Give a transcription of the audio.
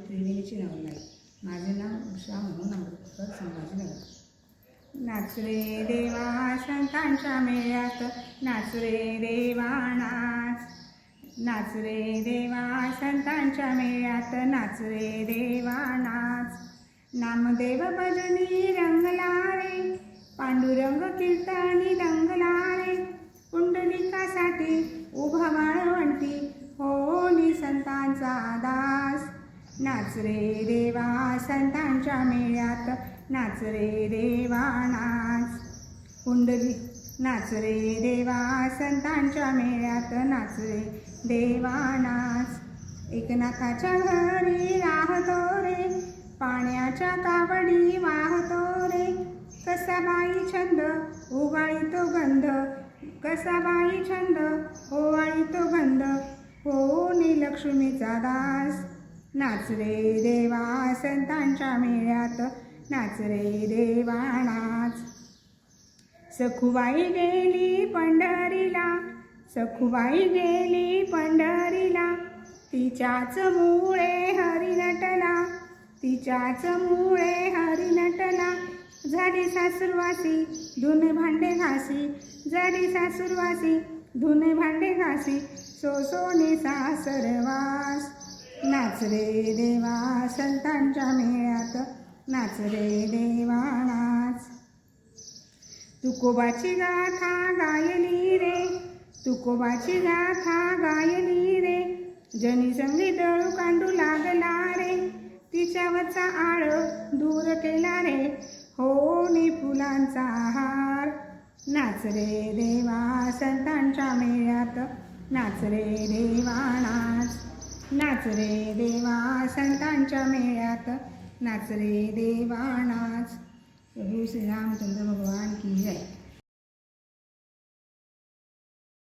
त्रिवेणीची नवलाई. माझे नाव उषा म्हणून अमृतसर संभाजीनगर. नाच रे देवा संतांच्या मेळ्यात, नाच रे देवा नाच. नाच रे देवा संतांच्या मेळ्यात, नाच रे देवा नाच. नामदेव भजनी रंगला रे, पांडुरंग कीर्तनी रंगला रे. पुंडलिकासाठी उभा वाळवंटी, होली संतांचा दास. नाच रे देवा संतांच्या मेळ्यात, नाच रे देवा नाच. नाच रे देवा संतांच्या मेळ्यात, नाच रे देवा नाच. एकनाथाच्या घरी राहतो रे, पाण्याच्या कावडी वाहतो रे. कसा बाई छंद उगाळीतो गंध, कसा बाई छंद ओवाळीतो गंध, होनी लक्ष्मीचा दास. नाच रे देवा संतांच्या मेळ्यात, नाच रे देवा नाच. सखुबाई गेली पंढरीला, सखुबाई गेली पंढरीला. तिच्याच मुळे हरी नटला, तिच्याच मुळे हरी नटला. झाली सासूरवासी धुणे भांडे घासी, झाली सासूरवासी धुणे भांडे घासी. सोसोने सासरवास. नाच रे देवा संतांच्या मेळ्यात, नाच रे देवा नाच. तुकोबाची गाथा गायली रे, तुकोबाची गाथा गायली रे. जनी संगी दळू कांडू लागला रे, तिच्यावरचा आळ दूर केला रे, होनी फुलांचा हार. नाच रे देवा संतांच्या मेळ्यात, नाच रे देवा नाच. नाच रे देवा संतांच्या मेळ्यात, नाच रे देवा नाच. प्रभू श्री रामचंद्र भगवान की जय.